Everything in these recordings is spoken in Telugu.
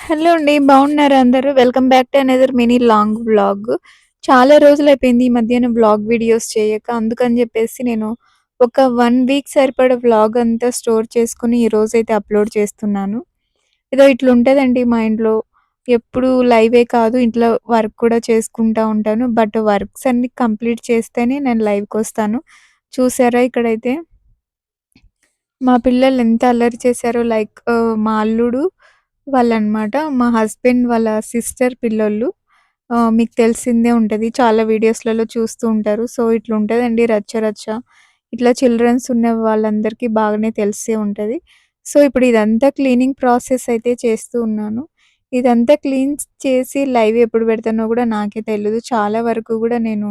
హలో అండి. బాగున్నారా అందరూ? Welcome back to another mini long vlog. చాలా రోజులైపోయింది ఈ మధ్యన వ్లాగ్ వీడియోస్ చేయక. అందుకని జెప్పేసి నేను ఒక 1 వీక్ సరిపడా వ్లాగ్ అంతా స్టోర్ చేసుకొని ఈరోజైతే అప్‌లోడ్ చేస్తున్నాను. ఏదో ఇట్లుంటదండి మా ఇంట్లో. ఎప్పుడు లైవే కాదు ఇంట్లో వర్క్ కూడా చేసుకుంటా ఉంటాను. బట్ వర్క్స్ అన్నీ కంప్లీట్ చేస్తేనే నేను లైవ్‌కొస్తాను. చూసారా ఇక్కడైతే మా పిల్లలు ఎంత అల్లరి చేశారో మా అల్లుడు వాళ్ళనమాట. మా హస్బెండ్ వాళ్ళ సిస్టర్ పిల్లోళ్ళు. మీకు తెలిసిందే ఉంటది. చాలా వీడియోస్‌లలో చూస్తూ ఉంటారు. సో, ఇట్లుంటదండి రచ్చ రచ్చ. ఇట్లా చిల్డ్రన్స్ ఉన్న వాళ్ళందరికీ బాగానే తెలిసే ఉంటది. సో, ఇప్పుడు ఇదంతా క్లీనింగ్ ప్రాసెస్ అయితే చేస్తూ ఉన్నాను. ఇదంతా క్లీన్ చేసి లైవ్ ఎప్పుడు పెడతానో గూడా నాకే తెలీదు. చాలా వరకు గూడా నేను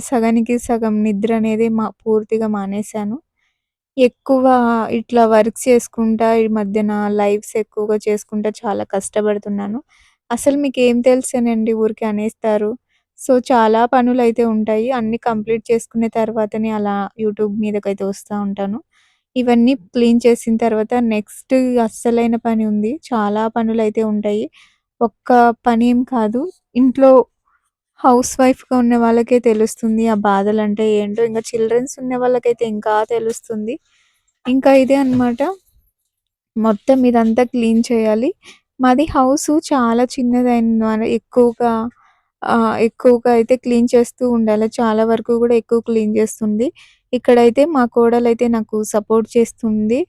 సగానికి సగం నిద్ర అనేది పూర్తిగా మానేశాను. ఎక్కువ ఇట్లా వర్క్స్ చేసుకుంటా ఈ మధ్యన లైవ్స్ ఎక్కువగా చేసుకుంటా చాలా కష్టపడుతున్నాను. అసలు మీకేం తెలుసనండి ఊరికే అనేస్తారు. సో, చాలా పనులైతే ఉంటాయి. అన్నీ కంప్లీట్ చేసుకున్న తర్వాతనే అలా యూట్యూబ్ మీదకైతే వస్తా ఉంటాను. ఇవన్నీ క్లీన్ చేసిన తర్వాత నెక్స్ట్ అస్సలైన పని ఉంది. చాలా పనులైతే ఉంటాయి. ఒక్క పనేం కాదు. ఇంట్లో హౌస్ వైఫ్‌గా ఉన్న వాళ్ళకే తెలుస్తుంది ఆ బాధలంటే ఏంటో. ఇంక చిల్డ్రన్స్ ఉన్న వాళ్ళకైతే ఇంకా తెలుస్తుంది. ఇంకా ఇదే అన్నమాట. మొత్తం ఇదంతా క్లీన్ చేయాలి. మాది హౌసు చాలా చిన్నదైనన ఎక్కువగా అయితే క్లీన్ చేస్తూ ఉండాలి. చాలా వరకు గూడా ఎక్కువ క్లీన్ చేస్తుంది. ఇక్కడైతే మా కోడలైతే నాకు సపోర్ట్ చేస్తుంది.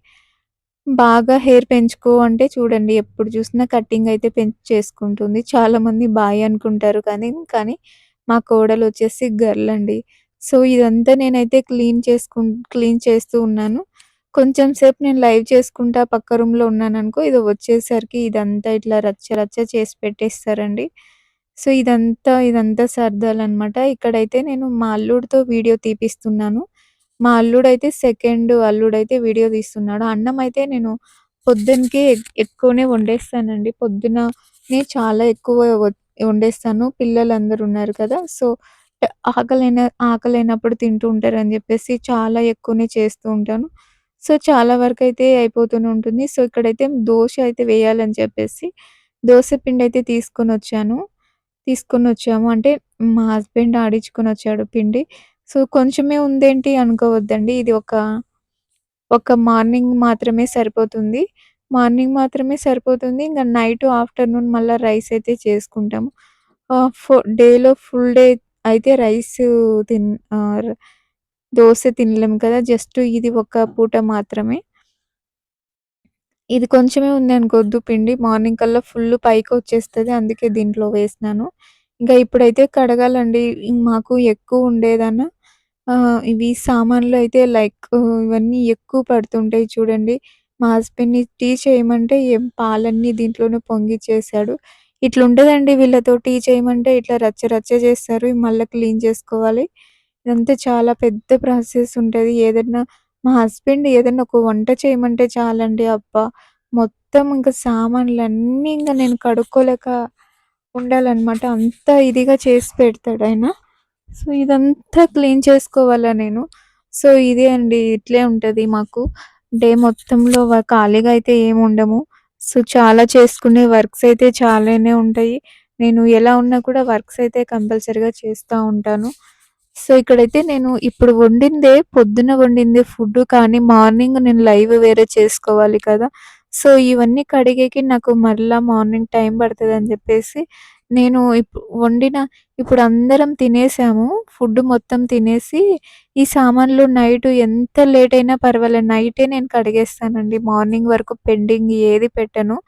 బాగా హెయిర్ పెంచుకో అంటే చూడండి ఎప్పుడు చూసినా కటింగ్ అయితే చేసుకుంటుంది. చాలామంది బాయ్ అనుకుంటారు కానీ మా కోడలొచ్చేసి గర్ల్ అండి. సో, ఇదంతా నేనైతే క్లీన్ చేస్తూ ఉన్నాను. కొంచెం సేపు నేను లైవ్ చేసుకుంటా పక్క రూమ్‌లో ఉన్నాననుకో, ఇది వచ్చేసరికి ఇదంతా ఇట్లా రచ్చ రచ్చ చేసి పెట్టేస్తారండి. సో, ఇదంతా సర్దాలనమాట. ఇక్కడైతే నేను మా అల్లుడితో వీడియో తీపిస్తున్నాను. మా అల్లుడైతే సెకండ్ అల్లుడైతే వీడియో తీస్తున్నాడు. అన్నమైతే నేను పొద్దునకే ఎక్కువనే వండేస్తానండి. పొద్దుననే చాలా ఎక్కువ వండేస్తాను. పిల్లలందరూ ఉన్నారు కదా! సో, ఆకలైనప్పుడు తింటూ ఉంటారని జెప్పేసి చాలా ఎక్కువనే చేస్తూ ఉంటాను. సో, చాలా వరకైతే అయిపోతూనే ఉంటుంది. సో, ఇక్కడైతే దోస అయితే వేయాలని చెప్పేసి దోస పిండయితే తీసుకొనొచ్చాము. అంటే మా హస్బెండ్ ఆడించుకొనొచ్చాడు పిండి. సో, కొంచెమే ఉందేంటి అనుకోవద్దండి. ఇది ఒక మార్నింగ్ మాత్రమే సరిపోతుంది. మార్నింగ్ మాత్రమే సరిపోతుంది. ఇంక నైటు, ఆఫ్టర్‌నూన్ మళ్ళా రైస్ అయితే చేసుకుంటాము. డేలో ఫుల్ డే అయితే తిన్ ఆహ్, దోస తినలేము కదా! జస్ట్ ఇది ఒక పూట మాత్రమే. ఇది కొంచెమే ఉందనుకోద్దు పిండి. మార్నింగ్ కల్లా ఫుల్లు పైకొచ్చేస్తది. అందుకే దీంట్లో వేసినాను. ఇంకా ఇప్పుడైతే కడగాలండి. మాకు ఎక్కువుండేదన ఇవి సామాన్లు అయితే ఇవన్నీ ఎక్కువ పడుతుంటాయి చూడండి. మా హస్బెండ్‌ని టీ చేయమంటే పాలన్నీ దీంట్లోనే పొంగిచ్చేసాడు. ఇట్లుంటదండి వీళ్ళతో టీ చేయమంటే ఇట్లా రచ్చ రచ్చ చేస్తారు. మళ్ళా క్లీన్ చేసుకోవాలి. ఇదంతా చాలా పెద్ద ప్రాసెస్ ఉంటది. మా హస్బెండ్ ఏదన్నా ఒక వంట చేయమంటే చాలండి అబ్బా! మొత్తం ఇంక సామాన్లన్నీ ఇంగ నేను కడుక్కోలేక ఉండాలనమాట. అంత ఇదిగా చేసి పెడతాడాయన. సో, ఇదంతా క్లీన్ చేసుకోవాలా నేను. సో, ఇదే అండి. ఇట్లే ఉంటది మాకు. డే మొత్తంలో ఖాళీగా అయితే ఏముండము. సో, చాలా చేసుకునే వర్క్స్ అయితే చాలానే ఉంటాయి. నేను ఎలా ఉన్నా కూడా వర్క్స్ అయితే కంపల్సరీగా చేస్తా ఉంటాను. సో, ఇక్కడైతే నేను ఇప్పుడు పొద్దున వండిందే ఫుడ్డు కానీ మార్నింగ్ నేను లైవ్ వేరే చేసుకోవాలి కదా! సో, ఇవన్నీ కడిగేకి నాకు మరలా మార్నింగ్ టైం పడతదని జెప్పేసి నేను ఇప్పుడు అందరం తినేసాము. ఫుడ్ మొత్తం తినేసి, ఈ సామాన్లు నైటు ఎంత లేట్ అయినా పర్వాలేదు. నైటే నేను కడిగేస్తానండి. మార్నింగ్ వరకు పెండింగ్ ఏది పెట్టను.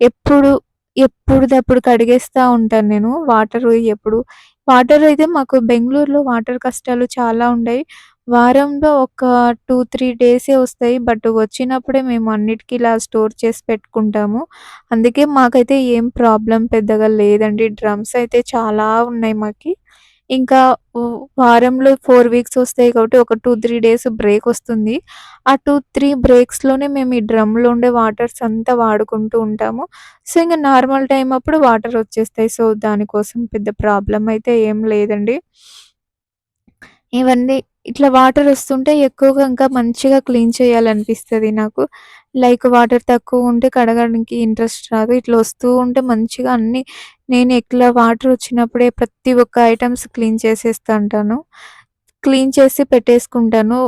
ఎప్పుడు ఎప్పుడుదప్పుడు కడిగేస్తా ఉంటాను నేను. వాటర్ అయితే మాకు బెంగుళూరులో వాటర్ కష్టాలు చాలా ఉండయి. వారంలో ఒక 2, 3 డేసే వస్తాయి. బట్ వచ్చినప్పుడే మేము అన్నిటికి ఇలా స్టోర్ చేసి పెట్టుకుంటాము. అందుకే మాకైతే ఏం ప్రాబ్లమ్ పెద్దగా లేదండి. డ్రమ్స్ అయితే చాలా ఉన్నాయి మాకి. ఇంకా వ్ వారంలో 4 వీక్స్ వస్తాయి కాబట్టి ఒక 2, 3 డేస్ బ్రేకొస్తుంది. ఆ 2, 3 బ్రేక్స్‌లోనే మేము ఈ డ్రమ్‌లో ఉండే వాటర్స్ అంతా వాడుకుంటూ ఉంటాము. సో, ఇంక నార్మల్ టైమ్ అప్పుడు వాటర్ వచ్చేస్తాయి. సో, దానికోసం పెద్ద ప్రాబ్లమ్ అయితే ఏం లేదండి. ఇవన్నీ ఇట్లా వాటర్ వస్తుంటే ఎక్కువగా ఇంకా మంచిగా క్లీన్ చేయాలనిపిస్తది నాకు. లైక్ వాటర్ తక్కువుంటే కడగడానికి ఇంట్రెస్ట్ రాదు. ఇట్లా వస్తూ ఉంటే మంచిగా అన్నీ నేను ఇట్లా వాటర్ వచ్చినప్పుడే ప్రతి ఒక్క ఐటెమ్స్ క్లీన్ చేసేస్తా ఉంటాను. క్లీన్ చేసి పెట్టేసుకుంటాను.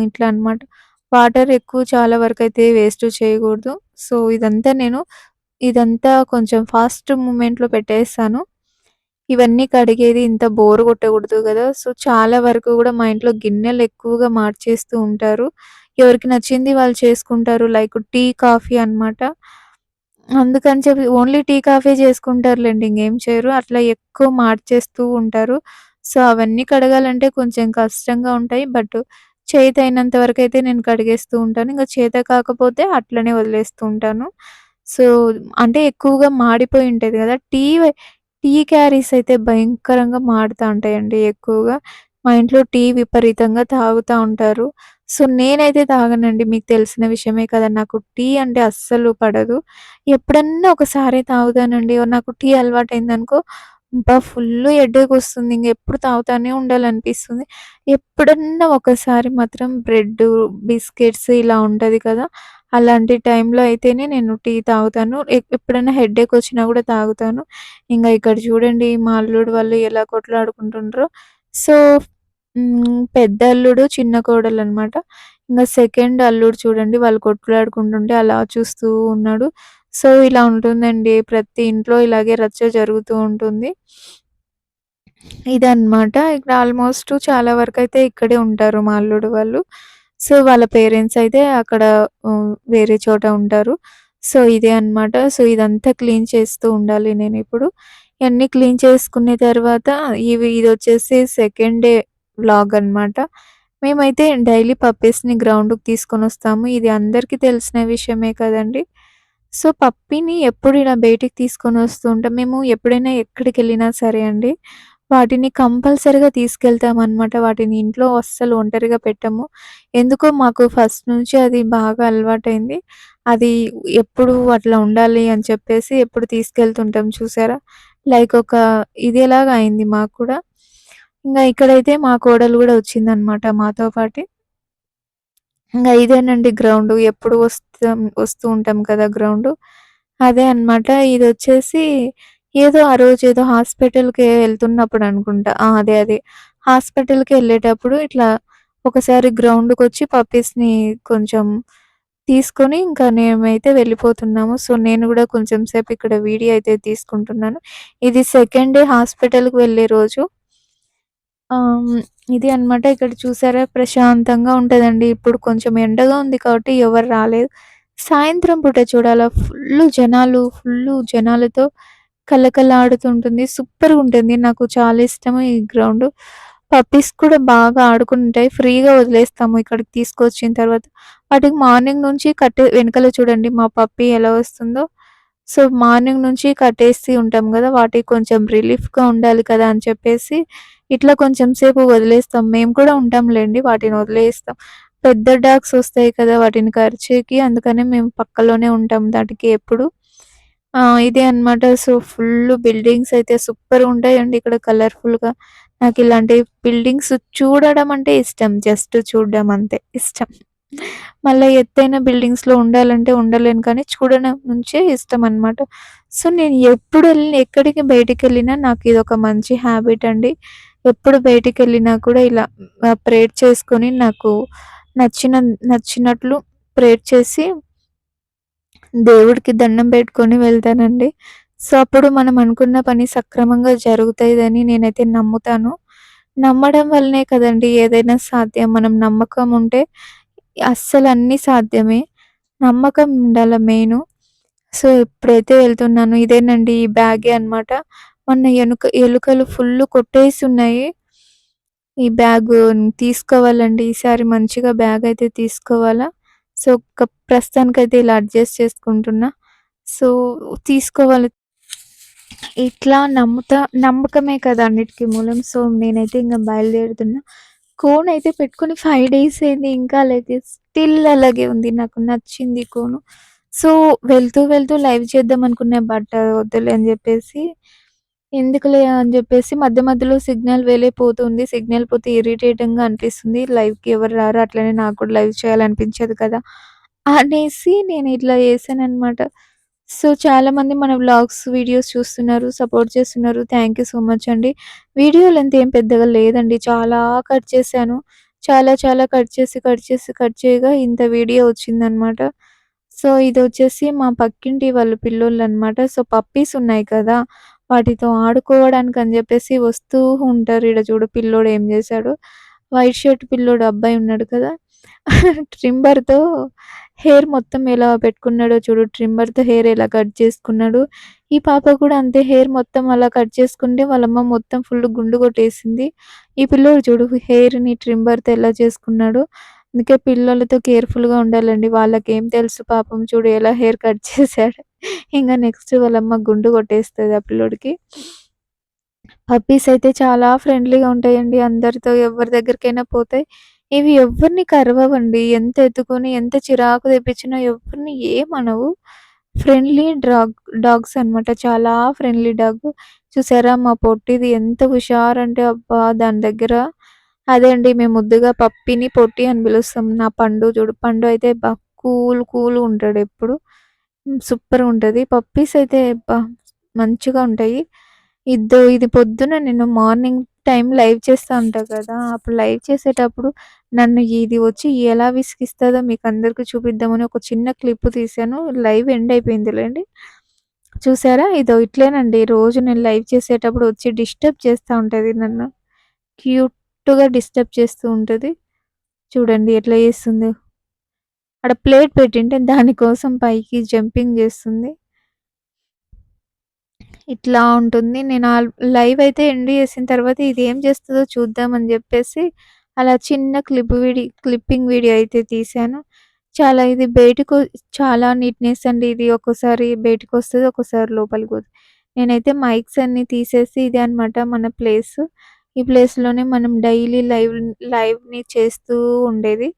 ఇట్లా అన్నమాట. వాటర్ ఎక్కువ చాలా వరకైతే వేస్ట్ చేయకూడదు. సో, ఇదంతా కొంచెం ఫాస్ట్ మూవ్‌మెంట్‌లో పెట్టేస్తాను. ఇవన్నీ కడిగేది ఇంత బోర్ కొట్టకూడదు గదా! సో, చాలా వరకు గూడా మా ఇంట్లో గిన్నెలు ఎక్కువగా మార్చేస్తూ ఉంటారు. ఎవరికి నచ్చింది వాళ్ళు చేసుకుంటారు. లైక్ టీ, కాఫీ అన్నమాట. అందుకని చెప్పి ఓన్లీ టీ, కాఫీ చేసుకుంటారులెండి. ఇంగేం చేయరు. అట్లా ఎక్కువ మార్చేస్తూ ఉంటారు. సో, అవన్నీ కడగాలంటే కొంచెం కష్టంగా ఉంటాయి. బట్ చేతనైనంత వరకైతే నేను కడిగేస్తూ ఉంటాను. ఇంక చేత కాకపోతే అట్లనే వదిలేస్తూ ఉంటాను. సో, అంటే ఎక్కువగా మాడిపోయి ఉంటది గదా! టీ క్యారీస్ అయితే భయంకరంగా మాడుతా ఉంటాయండి ఎక్కువగా. మా ఇంట్లో టీ విపరీతంగా తాగుతా ఉంటారు. సో, నేనైతే తాగనండి. మీకు తెలిసిన విషయమే కదా! నాకు టీ అంటే అస్సలు పడదు. ఎప్పుడన్నా ఒకసారి తాగుతానండి. నాకు టీ అలవాటయిందనుకో, అబ్బా! ఫుల్లు హెడ్డేకొస్తుంది. ఇంగెప్పుడు తాగుతానే ఉండాలనిపిస్తుంది. ఎప్పుడన్నా ఒకసారి మాత్రం బ్రెడ్డు, బిస్కెట్స్ ఇలా ఉంటది కదా! అలాంటి టైంలో అయితేనే నేను టీ తాగుతాను. ఎప్పుడైనా హెడ్డేకొచ్చినా గూడా తాగుతాను. ఇంగ ఇక్కడ చూడండి మా అల్లుడు వాళ్ళు ఎలా కొట్లాడుకుంటుండ్రో. సో, పెద్ద అల్లుడు, చిన్న కోడలనమాట. ఇంగ సెకండ్ అల్లుడు చూడండి వాళ్ళు కొట్లాడుకుంటుంటే అలా చూస్తూ ఉన్నాడు. సో, ఇలా ఉంటుందండి. ప్రతి ఇంట్లో ఇలాగే రచ్చ జరుగుతూ ఉంటుంది. ఇదనమాట. ఇక్కడ ఆల్‌మోస్ట్ చాలా వరకైతే ఇక్కడే ఉంటారు మా అల్లుడు వాళ్ళు. సో, వాళ్ళ పేరెంట్స్ అయితే అక్కడ వేరే చోట ఉంటారు. సో, ఇదే అనమాట. సో, ఇదంతా క్లీన్ చేస్తూ ఉండాలి నేనిప్పుడు. ఇయన్నీ క్లీన్ చేసుకున్న తర్వాత ఇదొచ్చేసి సెకండ్ డే వ్లాగ్ అనమాట. మేమైతే డైలీ పప్పీస్‌ని గ్రౌండ్‌కి తీసుకొనొస్తాము. ఇది అందరికీ తెలిసిన విషయమే కదండీ! సో, పప్పీని ఎప్పుడు ఇలా బయటికి తీసుకొనొస్తూ ఉంటాం. మేము ఎప్పుడైనా ఎక్కడికెళ్ళినా సరే అండి, వాటిని కంపల్సరీగా తీసుకెళ్తామనమాట. వాటిని ఇంట్లో అస్సలు ఒంటరిగా పెట్టము. ఎందుకో మాకు ఫస్ట్ నుంచి అది బాగా అలవాటయింది. అది ఎప్పుడు అట్లా ఉండాలి అని చెప్పేసి ఎప్పుడు తీసుకెళ్తుంటాం చూసారా? లైక్ ఒక ఇదేలాగా అయింది మాకు కూడా. ఇంగ ఇక్కడైతే మా కోడలు గూడా వచ్చిందనమాట మాతో పాటి. ఇంగ ఇదేనండి గ్రౌండు. ఎప్పుడు వస్తూ ఉంటాం కదా! గ్రౌండు. అదే అన్నమాట. ఇదొచ్చేసి ఆ రోజు ఏదో హాస్పిటల్‌కి ఎళ్తున్నప్పుడు అనుకుంటా. ఆ! అదే. హాస్పిటల్‌కెళ్ళేటప్పుడు ఇట్లా ఒకసారి గ్రౌండ్‌కొచ్చి పప్పీస్‌ని కొంచెం తీసుకొని ఇంకా మేమైతే వెళ్ళిపోతున్నాము. సో, నేను గూడా కొంచెం సేపు ఇక్కడ వీడియో అయితే తీసుకుంటున్నాను. ఇది సెకండ్ డే హాస్పిటల్‌కి వెళ్ళే రోజు. హ్మ్. ఇది అన్నమాట. ఇక్కడ చూసారా ప్రశాంతంగా ఉంటదండి. ఇప్పుడు కొంచెం ఎండగా ఉంది కాబట్టి ఎవరు రాలేదు. సాయంత్రం పూట చూడాలా ఫుల్లు జనాలతో కళకళలాడుతుంటుంది. సూపర్‌గుంటుంది. నాకు చాలా ఇష్టము ఈ గ్రౌండు. పప్పీస్ కూడా బాగా ఆడుకుంటాయి. ఫ్రీగా వదిలేస్తాము ఇక్కడికి తీసుకొచ్చిన తర్వాత. వాటికి మార్నింగ్ నుంచి వెనకాల చూడండి మా పప్పీ ఎలా వస్తుందో. సో, మార్నింగ్ నుంచి కట్టేసి ఉంటాం గదా! వాటికి కొంచెం రిలీఫ్‌గా ఉండాలి కదా! అని చెప్పేసి ఇట్లా కొంచెం సేపు వదిలేస్తాం. మేము కూడా ఉంటాంలెండి. వాటిని వదిలేస్తాం. పెద్ద డాగ్స్ ఒస్తాయి కదా! వాటిని కరిచేకి అందుకనే మేము పక్కలోనే ఉంటాం దాటికి ఎప్పుడు. ఇదే అన్నమాట. సో, ఫుల్లు బిల్డింగ్స్ అయితే సూపర్‌గుంటాయండి ఇక్కడ కలర్‌ఫుల్‌గా. నాకిలాంటి బిల్డింగ్స్ చూడడం అంటే ఇష్టం. జస్ట్ చూడడం అంతే ఇష్టం. మళ్ళా ఎత్తైన బిల్డింగ్స్‌లో ఉండాలంటే ఉండలేను కానీ చూడడం నుంచే ఇష్టమనమాట. సో, నేను ఎక్కడికి బయటికెళ్ళినా నాకిదొక మంచి హాబిట్ అండి. ఎప్పుడు బయటికెళ్ళినా కూడా ఇలా ప్రేయర్ చేసుకొని నాకు నచ్చిన నచ్చినట్లు ప్రేయర్ చేసి దేవుడికి దండం పెట్టుకొని వెళ్తానండి. సో, అప్పుడు మనం అనుకున్న పని సక్రమంగా జరుగుతాదని నేనైతే నమ్ముతాను. నమ్మడం వల్లనే కదండీ ఏదైనా సాధ్యం. మనం నమ్మకం ఉంటే అస్సలన్నీ సాధ్యమే. నమ్మకం ఉండాల మెయిను. సో, ఇప్పుడైతే వెళ్తున్నాను. ఇదేనండి ఈ బ్యాగే అన్నమాట. మొన్న ఎలుకలు ఫుల్లు కొట్టేసున్నాయి. ఈ బ్యాగు తీసుకోవాలండి. ఈసారి మంచిగా బ్యాగయితే తీసుకోవాలా. సో, ప్రస్తుతానికైతే ఇలా అడ్జస్ట్ చేసుకుంటున్నా. సో, తీసుకోవాలి. ఇట్లా నమ్మకమే కదా అన్నిటికి మూలం. సో, నేనైతే ఇంక బయలుదేరుతున్నా. కోనయితే పెట్టుకొని 5 డేస్ అయింది. ఇంకా అలాగే స్టిల్ అలాగే ఉంది. నాకు నచ్చింది కోను. సో, వెళ్తూ లైవ్ చేద్దాం అనుకున్నా. బట్ వద్దులే అని జెప్పేసి, ఎందుకులే అని జెప్పేసి మధ్యలో సిగ్నల్ పోతుంది. సిగ్నల్ పోతే ఇరిటేటింగ్‌గా అనిపిస్తుంది. లైవ్‌కి ఎవరు రారు. అట్లనే నాకు కూడా లైవ్ చేయాలనిపించదు కదా! అనేసి నేనిట్లా చేశాననమాట. సో, చాలామంది మన వ్లాగ్స్, వీడియోస్ చూస్తున్నారు, సపోర్ట్ చేస్తున్నారు. థ్యాంక్ యూ సో మచ్ అండి. వీడియో లెంత్ ఏం పెద్దగా లేదండి. చాలా కట్ చేశాను. చాలా చాలా కట్ చేసి, కట్ చేసి, కట్ చేయగా ఇంత వీడియో వచ్చిందనమాట. సో, ఇదొచ్చేసి మా పక్కింటి వాళ్ళ పిల్లోళ్ళనమాట. సో, పప్పీస్ ఉన్నాయి కదా! వాటితో ఆడుకోవడానికని జెప్పేసి వస్తూ ఉంటారు. ఈడ చూడు పిల్లోడు ఏం జేశాడో, వైట్ షర్ట్ పిల్లోడు అబ్బాయి ఉన్నాడు కదా! ట్రిమ్మర్‌తో హెయిర్ మొత్తం ఎలా పెట్టుకున్నాడో చూడు. ట్రిమ్మర్‌తో హెయిర్ ఎలా కట్ చేసుకున్నాడు. ఈ పాప కూడా అంతే హెయిర్ మొత్తం అలా కట్ చేసుకుంటే వాళ్ళమ్మ మొత్తం ఫుల్ గుండు కొట్టేసింది. ఈ పిల్లోడు చూడు హెయిర్‌ని ట్రిమ్మర్‌తో ఎలా చేసుకున్నాడో. అందుకే పిల్లలతో కేర్‌ఫుల్‌గా ఉండాలండి. వాళ్ళకేం తెలుసు పాపం చూడు ఎలా హెయిర్ కట్ చేశాడో. ఇంగ నెక్స్ట్ వాళ్ళమ్మ గుండు కొట్టేస్తది ఆ పిల్లోడికి. పప్పీస్ అయితే చాలా ఫ్రెండ్లీగా ఉంటాయండి. అందరితో ఎవరి దగ్గరికైనా పోతాయి. ఇవి ఎవ్వరిని కరవవండి. ఎంత ఎత్తుకొని, ఎంత చిరాకు తెప్పించినా ఎవ్వరిని ఏమనవు. ఫ్రెండ్లీ డాగ్స్ అనమాట. చాలా ఫ్రెండ్లీ డాగ్. చూసారా మా పొట్టిది ఎంత హుషారంటే అబ్బా! దాని దగ్గర అదే అండి మేము ముద్దుగా పప్పిని, పొట్టి అని పిలుస్తాం. నా పండు చూడు పండు అయితే కూల్‌గుంటాడెప్పుడు. సూపర్‌గుంటది. పప్పీస్ అయితే అబ్బా! మంచిగా ఉంటాయి. ఇది పొద్దున నేను మార్నింగ్ టైమ్ లైవ్ చేస్తా ఉంటా కదా! అప్పుడు లైవ్ చేసేటప్పుడు నన్ను ఇది వచ్చి ఎలా విసిగిస్తదో మీకందరికి చూపిద్దామని ఒక చిన్న క్లిప్ తీశాను. లైవ్ ఎండ్ అయిపోయిందిలెండి. చూసారా? ఇదో ఇట్లేనండి రోజు నేను లైవ్ చేసేటప్పుడు వచ్చి డిస్టర్బ్ చేస్తా ఉంటది నన్ను. క్యూట్‌గా డిస్టర్బ్ చేస్తూ ఉంటది. చూడండి ఎట్లా చేస్తుందో. ఆడ ప్లేట్ పెట్టింటే దాని కోసం పైకి జంపింగ్ చేస్తుంది. ఇట్లా ఉంటుంది. నేను లైవ్ అయితే ఎండ్ చేసిన తర్వాత ఇది ఏం చేస్తదో చూద్దామని జెప్పేసి అలా చిన్న క్లిప్పింగ్ వీడియో అయితే తీశాను. చాలా ఇది చాలా నీట్‌నెస్ అండి ఇది. ఒక్కోసారి బయటికొస్తది, ఒక్కోసారి లోపలికి పోతది. నేనైతే మైక్స్ అన్నీ తీసేసి ఇదే అనమాట మన ప్లేసు. ఈ ప్లేస్‌లోనే మనం డైలీ లైవ్‌ని చేస్తూ ఉండేది.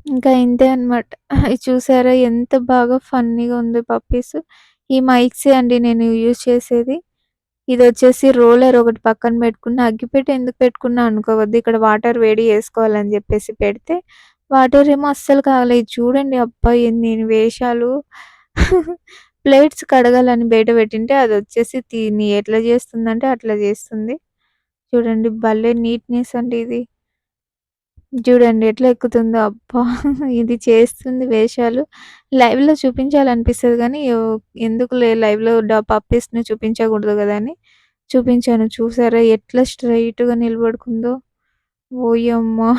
ఇంకా ఇంతే అనమాట. ఇది చూసారా ఎంత బాగా ఫన్నీగా ఉందో పప్పీస్. ఈ మైక్సే అండి నేను యూజ్ చేసేది. ఇదొచ్చేసి రోలర్ ఒకటి పక్కన పెట్టుకున్న. అగ్గిపెట్టె ఎందుకు పెట్టుకున్నా అనుకోవద్దు. ఇక్కడ వాటర్ వేడి చేసుకోవాలని జెప్పేసి పెడితే, వాటర్ ఏమో అస్సలు కాగలేదు. చూడండి అబ్బా! ఎన్ని వేషాలు. ప్లేట్స్ కడగాలని బయట పెట్టింటే అదొచ్చేసి ఎట్లా జేస్తుందంటే అట్లా జేస్తుంది. చూడండి భలే నీట్‌నెస్ అండి ఇది. చూడండి ఎట్లా ఎక్కుతుందో అబ్బా! ఇది చేస్తుంది వేషాలు. లైవ్‌లో చూపించాలనిపిస్తది గానీ, ఎందుకులే లైవ్‌లో పప్పీస్‌ని చూపించకూడదు గదా! అని చూపించాను. చూసారా ఎట్లా స్ట్రెయిట్‌గా నిలబడుకుందో. ఓయమ్మా!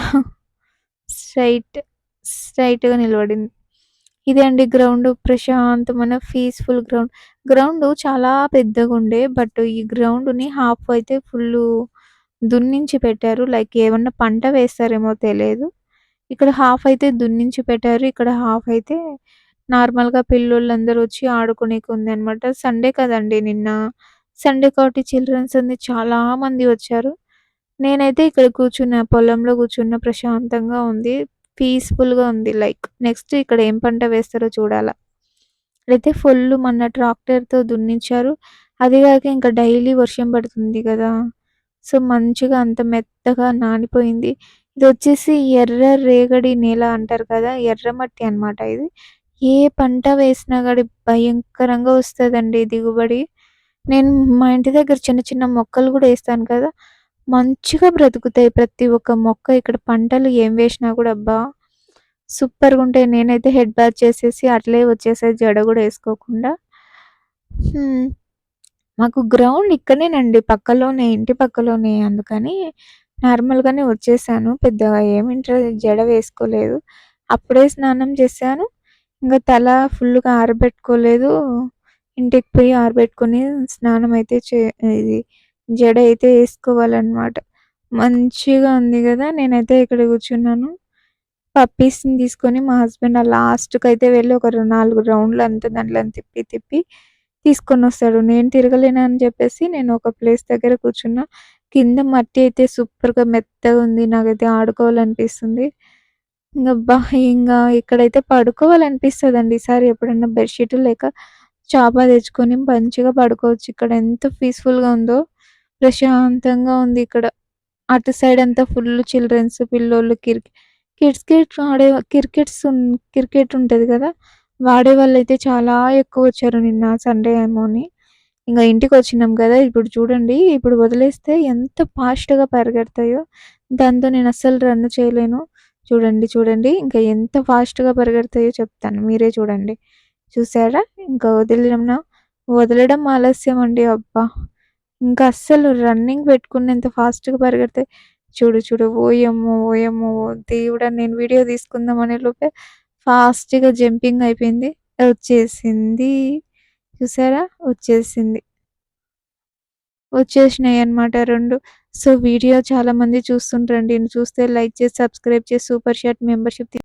స్ట్రెయిట్, స్ట్రెయిట్‌గా నిలబడింది. ఇదే అండి గ్రౌండు. ప్రశాంతమైన పీస్‌ఫుల్ గ్రౌండ్. గ్రౌండు చాలా పెద్దగుండే. బట్ ఈ గ్రౌండ్‌ని హాఫ్ అయితే ఫుల్లు దున్నించి పెట్టారు. లైక్ ఏమన్నా పంట వేస్తారేమో తెలియదు. ఇక్కడ హాఫ్ అయితే దున్నించి పెట్టారు. ఇక్కడ హాఫ్ అయితే నార్మల్‌గా పిల్లోళ్ళందరూ వచ్చి ఆడుకోనీకి ఉందనమాట. సండే కదండీ నిన్న. సండే కాబట్టి చిల్డ్రన్స్ చాలా మంది వచ్చారు. నేనైతే ఇక్కడ కూర్చున్నా. పొలంలో కూర్చున్న ప్రశాంతంగా ఉంది. పీస్‌ఫుల్‌గా ఉంది. లైక్ నెక్స్ట్ ఇక్కడ ఏం పంట వేస్తారో చూడాల. అయితే ఫుల్లు మొన్న ట్రాక్టర్‌తో దున్నించారు. అది గాక ఇంకా డైలీ వర్షం పడుతుంది గదా! సో, మంచిగా అంత మెత్తగా నానిపోయింది. ఇదొచ్చేసి ఎర్ర రేగడి నేల అంటారు కదా! ఎర్రమట్టి అనమాట ఇది. ఏ పంట వేసినా గాని భయంకరంగా వస్తదండి దిగుబడి. నేను మా ఇంటి దగ్గర చిన్న చిన్న మొక్కలు గూడా ఏస్తాను కదా! మంచిగా బ్రతుకుతాయి ప్రతి ఒక్క మొక్క. ఇక్కడ పంటలు ఏం వేసినా గూడా అబ్బా! సూపర్‌గుంటాయి. నేనైతే హెడ్ బాత్ చేసేసి అట్లే వచ్చేసా జడ గూడా ఏసుకోకుండా. హ్మ్. మాకు గ్రౌండ్ ఇక్కడనేనండి పక్కలోనే, ఇంటి పక్కలోనే. అందుకని నార్మల్‌గానే వచ్చేసాను. పెద్దగా జడ వేసుకోలేదు. అప్పుడే స్నానం చేశాను. ఇంగ తల ఫుల్లుగా ఆరబెట్టుకోలేదు. ఇంటికి పోయి ఆరబెట్టుకొని స్నానం అయితే ఇది జడ అయితే ఏసుకోవాలనమాట. మంచిగా ఉంది గదా! నేనైతే ఇక్కడ కూర్చున్నాను. పప్పీస్‌ని తీసుకొని మా హస్బెండ్ ఆ లాస్ట్‌కైతే వెళ్ళి ఒక 4 రౌండ్లు అంతా దాంట్లోని తిప్పి, తిప్పి తీసుకొనొస్తాడు. నేను తిరగలేనని చెప్పేసి నేను ఒక ప్లేస్ దగ్గర కూర్చున్నా. కింద మట్టి అయితే సూపర్‌గా మెత్తగుంది. నాకైతే ఆడుకోవాలనిపిస్తుంది. ఇంగబ్బా! ఇక్కడైతే పడుకోవాలనిపిస్తదండి. ఈసారి ఎప్పుడన్నా బెడ్‌షీట్ లేక చాప తెచ్చుకొని మంచిగా పడుకోవచ్చు. ఇక్కడ ఎంత పీస్‌ఫుల్‌గా ఉందో, ప్రశాంతంగా ఉంది ఇక్కడ. అటు సైడ్ అంతా ఫుల్ చిల్డ్రన్స్ పిల్లోళ్ళు క్రికెట్స్ క్రికెట్ ఉంటది గదా! వాడేవాళ్ళైతే చాలా ఎక్కువొచ్చారు నిన్న సండే ఏమోని. ఇంగ ఇంటికొచ్చినాం గదా! ఇప్పుడు చూడండి, ఇప్పుడు వదిలేస్తే ఎంత ఫాస్ట్‌గా పరిగెడతాయో. దాంతో నేనస్సలు రన్ చేయలేను. చూడండి, చూడండి ఇంక ఎంత ఫాస్ట్‌గా పరిగెడతాయో చెప్తాను. మీరే చూడండి. చూసారా? ఇంక వదలడం ఆలస్యం అండి. అబ్బా! ఇంక అస్సలు రన్నింగ్ పెట్టుకున్నంత ఫాస్ట్‌గా పరిగెడతాయి. చూడు, చూడు. ఓయమ్మో! ఓయమ్మో! దేవుడా! నేను వీడియో తీసుకుందాం అనే లోపే ఫాస్ట్‌గా జంపింగ్ అయిపోయింది. వచ్చేసింది. చూసారా? వచ్చేసింది. వచ్చేసినాయన్నమాట 2. సో, వీడియో చాలామంది చూస్తుండ్రండి. చూస్తే లైక్ చేసి, సబ్స్క్రైబ్ చేసి, సూపర్ చాట్ మెంబర్‌షిప్